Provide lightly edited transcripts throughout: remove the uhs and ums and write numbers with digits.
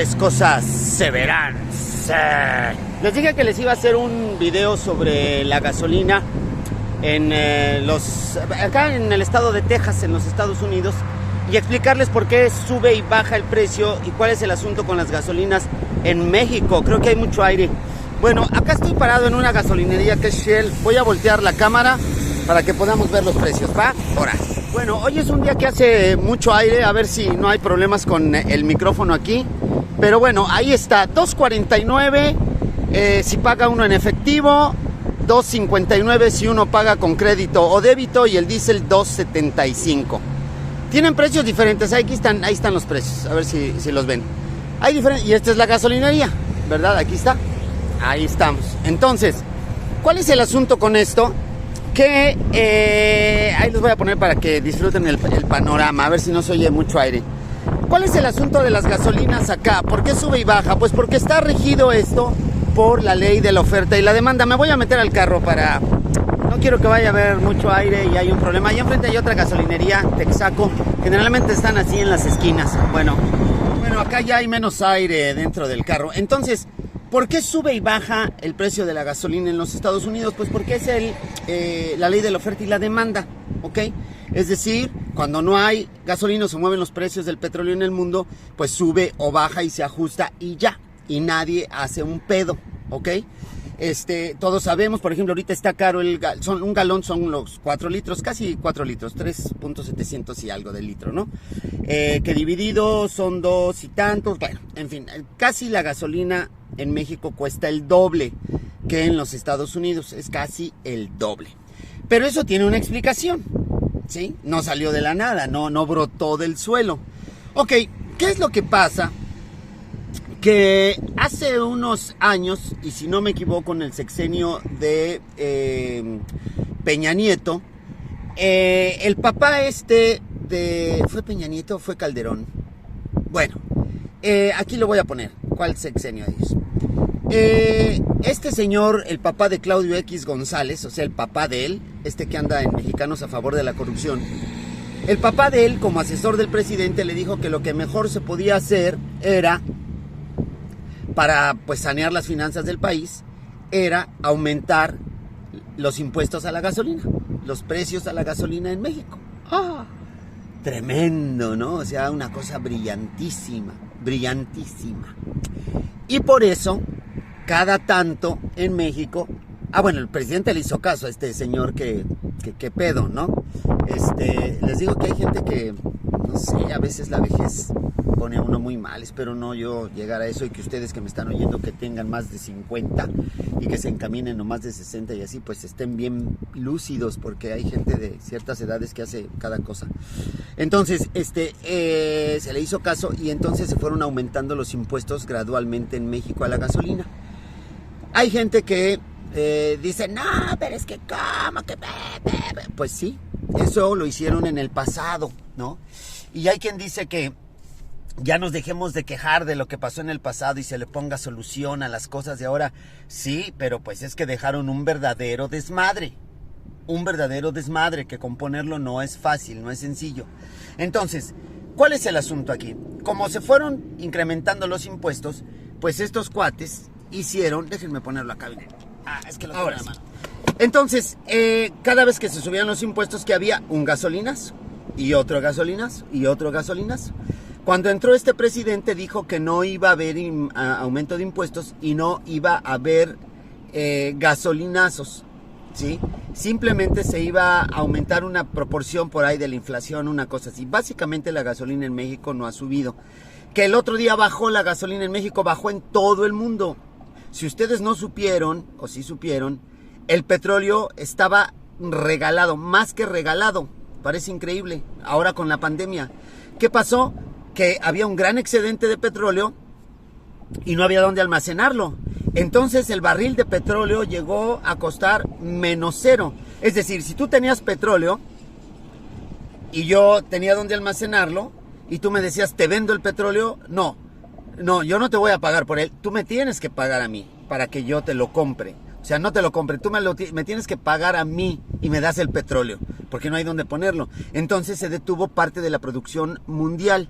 peores cosas se verán. Sí. Les dije que les iba a hacer un video sobre la gasolina acá en el estado de Texas, en los Estados Unidos, y explicarles por qué sube y baja el precio y cuál es el asunto con las gasolinas en México. Creo que hay mucho aire. Bueno, acá estoy parado en una gasolinería que es Shell. Voy a voltear la cámara para que podamos ver los precios, ¿va? Ahora. Bueno, hoy es un día que hace mucho aire, a ver si no hay problemas con el micrófono aquí. Pero bueno, ahí está, $2.49 si paga uno en efectivo, $2.59 si uno paga con crédito o débito, y el diésel $2.75. Tienen precios diferentes, ahí están los precios, a ver si los ven. Hay diferentes, y esta es la gasolinería, ¿verdad? Aquí está, ahí estamos. Entonces, ¿cuál es el asunto con esto? Que ahí les voy a poner para que disfruten el panorama, a ver si no se oye mucho aire. ¿Cuál es el asunto de las gasolinas acá? ¿Por qué sube y baja? Pues porque está regido esto por la ley de la oferta y la demanda. Me voy a meter al carro para... No quiero que vaya a haber mucho aire y hay un problema. Allá enfrente hay otra gasolinería, Texaco. Generalmente están así en las esquinas. Bueno, acá ya hay menos aire dentro del carro. Entonces, ¿por qué sube y baja el precio de la gasolina en los Estados Unidos? Pues porque es la ley de la oferta y la demanda, ¿ok? Es decir, cuando no hay gasolina, se mueven los precios del petróleo en el mundo, pues sube o baja y se ajusta y ya. Y nadie hace un pedo, ¿ok? Todos sabemos, por ejemplo, ahorita está caro un galón, son los 4 litros, casi 4 litros, 3.700 y algo de litro, ¿no? Que dividido son 2 y tantos, bueno, en fin, casi la gasolina en México cuesta el doble que en los Estados Unidos, es casi el doble. Pero eso tiene una explicación, ¿sí? No salió de la nada, no brotó del suelo. Ok, ¿qué es lo que pasa? Que hace unos años, y si no me equivoco en el sexenio de Peña Nieto, el papá ¿fue Peña Nieto o fue Calderón? Bueno, aquí lo voy a poner, ¿cuál sexenio es? Este señor, el papá de Claudio X González, o sea, el papá de él, que anda en Mexicanos a Favor de la Corrupción, el papá de él, como asesor del presidente, le dijo que lo que mejor se podía hacer era, para pues sanear las finanzas del país, era aumentar los impuestos a la gasolina, los precios a la gasolina en México. ¡Ah! Tremendo, ¿no? O sea, una cosa brillantísima, brillantísima. Y por eso, cada tanto en México, bueno, el presidente le hizo caso a este señor que pedo, ¿no? Les digo que hay gente que, no sé, a veces la vejez pone a uno muy mal. Espero no yo llegar a eso, y que ustedes que me están oyendo, que tengan más de 50 y que se encaminen o más de 60 y así, pues estén bien lúcidos, porque hay gente de ciertas edades que hace cada cosa. Entonces, se le hizo caso, y entonces se fueron aumentando los impuestos gradualmente en México a la gasolina. Hay gente que dice, no, pero es que ¿cómo? Pues sí, eso lo hicieron en el pasado, ¿no? Y hay quien dice que ya nos dejemos de quejar de lo que pasó en el pasado y se le ponga solución a las cosas de ahora. Sí, pero pues es que dejaron un verdadero desmadre. Un verdadero desmadre que componerlo no es fácil, no es sencillo. Entonces, ¿cuál es el asunto aquí? Como se fueron incrementando los impuestos, pues estos cuates hicieron... Déjenme ponerlo acá. Es que lo tengo en la mano. Entonces, cada vez que se subían los impuestos, que había un gasolinas y otro gasolinas y otro gasolinas. Cuando entró este presidente, dijo que no iba a haber aumento de impuestos y no iba a haber gasolinazos, ¿sí? Simplemente se iba a aumentar una proporción por ahí de la inflación, una cosa así. Básicamente la gasolina en México no ha subido. Que el otro día bajó la gasolina en México, bajó en todo el mundo. Si ustedes no supieron, o sí supieron, el petróleo estaba regalado, más que regalado. Parece increíble, ahora con la pandemia. ¿Qué pasó? Que había un gran excedente de petróleo y no había dónde almacenarlo. Entonces el barril de petróleo llegó a costar -0. Es decir, si tú tenías petróleo y yo tenía dónde almacenarlo y tú me decías, ¿te vendo el petróleo? No, yo no te voy a pagar por él. Tú me tienes que pagar a mí para que yo te lo compre. O sea, no te lo compre, tú me tienes que pagar a mí y me das el petróleo, porque no hay dónde ponerlo. Entonces se detuvo parte de la producción mundial.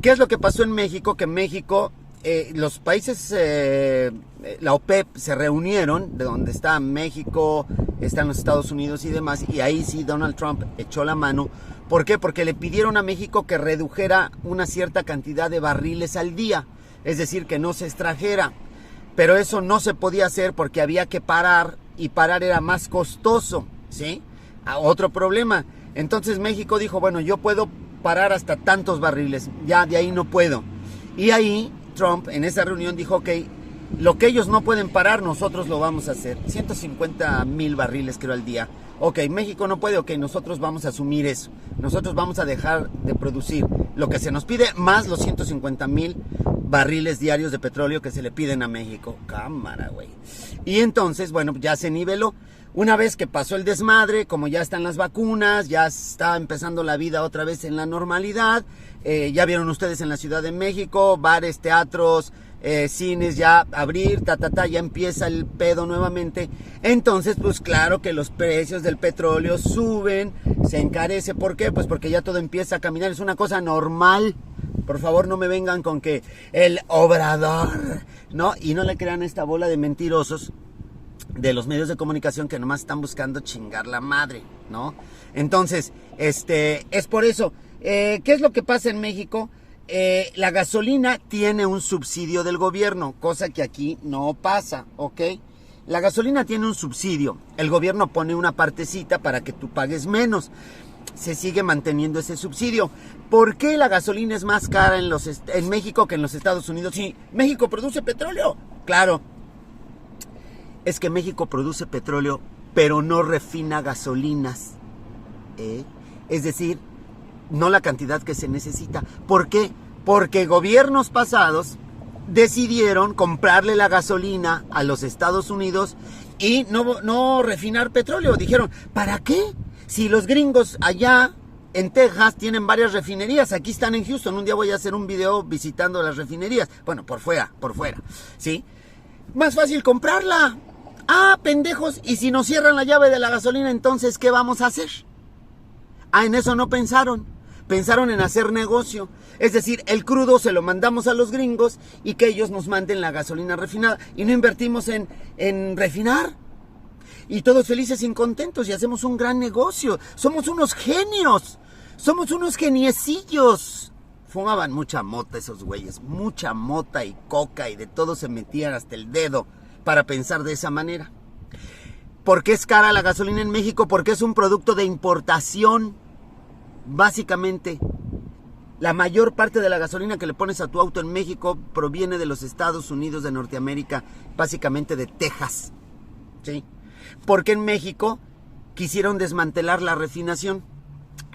¿Qué es lo que pasó en México? Que México los países, la OPEP se reunieron, de donde está México, están los Estados Unidos y demás, y ahí sí Donald Trump echó la mano. ¿Por qué? Porque le pidieron a México que redujera una cierta cantidad de barriles al día, es decir, que no se extrajera. Pero eso no se podía hacer porque había que parar, y parar era más costoso, ¿sí? Otro problema. Entonces México dijo, bueno, yo puedo parar hasta tantos barriles, ya de ahí no puedo. Y ahí Trump en esa reunión dijo, ok, lo que ellos no pueden parar, nosotros lo vamos a hacer. 150,000 barriles creo al día. Ok, México no puede, ok, nosotros vamos a asumir eso. Nosotros vamos a dejar de producir lo que se nos pide, más los 150,000 barriles diarios de petróleo que se le piden a México. Cámara, güey. Y entonces, bueno, ya se niveló. Una vez que pasó el desmadre, como ya están las vacunas, ya está empezando la vida otra vez en la normalidad. Ya vieron ustedes en la Ciudad de México, bares, teatros, cines ya abrir, ya empieza el pedo nuevamente. Entonces, pues claro que los precios del petróleo suben, se encarece. ¿Por qué? Pues porque ya todo empieza a caminar, es una cosa normal. Por favor, no me vengan con que el Obrador, ¿no? Y no le crean esta bola de mentirosos de los medios de comunicación que nomás están buscando chingar la madre, ¿no? Entonces, es por eso. ¿Qué es lo que pasa en México? La gasolina tiene un subsidio del gobierno, cosa que aquí no pasa, ¿ok? La gasolina tiene un subsidio, el gobierno pone una partecita para que tú pagues menos. Se sigue manteniendo ese subsidio. ¿Por qué la gasolina es más cara en México que en los Estados Unidos? Sí, México produce petróleo, claro. Es que México produce petróleo, pero no refina gasolinas, es decir, no la cantidad que se necesita. ¿Por qué? Porque gobiernos pasados decidieron comprarle la gasolina a los Estados Unidos y no refinar petróleo. Dijeron, ¿para qué? Si los gringos allá en Texas tienen varias refinerías, aquí están en Houston. Un día voy a hacer un video visitando las refinerías. Bueno, por fuera, ¿sí? Más fácil comprarla. Ah, pendejos, y si nos cierran la llave de la gasolina, entonces, ¿qué vamos a hacer? Ah, en eso no pensaron. Pensaron en hacer negocio. Es decir, el crudo se lo mandamos a los gringos y que ellos nos manden la gasolina refinada. Y no invertimos en refinar. Y todos felices y contentos y hacemos un gran negocio. Somos unos genios. Somos unos geniecillos. Fumaban mucha mota esos güeyes. Mucha mota y coca y de todo se metían hasta el dedo para pensar de esa manera. ¿Por qué es cara la gasolina en México? Porque es un producto de importación. Básicamente, la mayor parte de la gasolina que le pones a tu auto en México proviene de los Estados Unidos de Norteamérica, básicamente de Texas, ¿sí? Porque en México quisieron desmantelar la refinación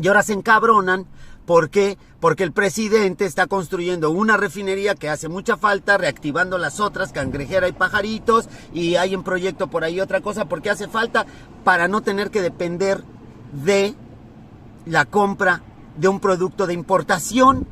y ahora se encabronan. ¿Por qué? Porque el presidente está construyendo una refinería que hace mucha falta, reactivando las otras, Cangrejera y Pajaritos, y hay en proyecto por ahí otra cosa, porque hace falta para no tener que depender de la compra de un producto de importación,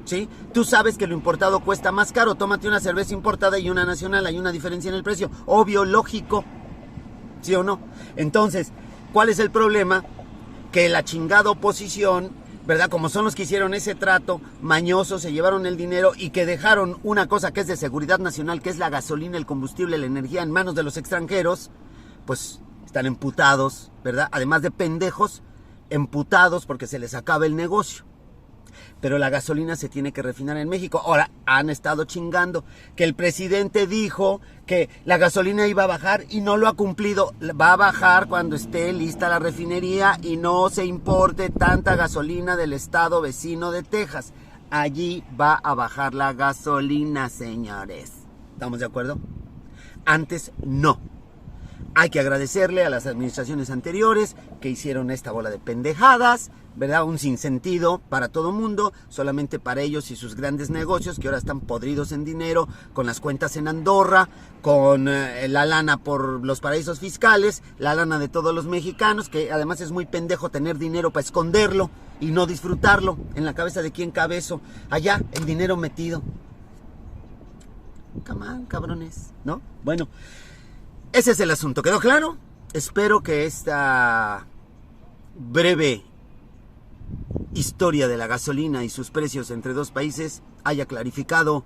¿sí? Tú sabes que lo importado cuesta más caro. Tómate una cerveza importada y una nacional, hay una diferencia en el precio, obvio, lógico, ¿sí o no? Entonces, ¿cuál es el problema? Que la chingada oposición, ¿verdad? Como son los que hicieron ese trato mañoso, se llevaron el dinero y que dejaron una cosa que es de seguridad nacional, que es la gasolina, el combustible, la energía en manos de los extranjeros, pues están emputados, ¿verdad? Además de pendejos, emputados porque se les acaba el negocio. Pero la gasolina se tiene que refinar en México. Ahora, han estado chingando que el presidente dijo que la gasolina iba a bajar y no lo ha cumplido. Va a bajar cuando esté lista la refinería y no se importe tanta gasolina del estado vecino de Texas. Allí va a bajar la gasolina, señores. ¿Estamos de acuerdo? Antes no. Hay que agradecerle a las administraciones anteriores que hicieron esta bola de pendejadas, ¿verdad? Un sinsentido para todo mundo, solamente para ellos y sus grandes negocios que ahora están podridos en dinero, con las cuentas en Andorra, con la lana por los paraísos fiscales, la lana de todos los mexicanos, que además es muy pendejo tener dinero para esconderlo y no disfrutarlo. En la cabeza de quién cabe eso. Allá, el dinero metido. Come on, cabrones, ¿no? Bueno, ese es el asunto. ¿Quedó claro? Espero que esta breve historia de la gasolina y sus precios entre dos países haya clarificado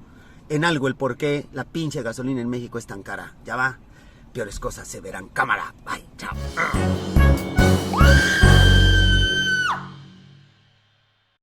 en algo el por qué la pinche gasolina en México es tan cara. Ya va, peores cosas se verán. Cámara, bye, chao.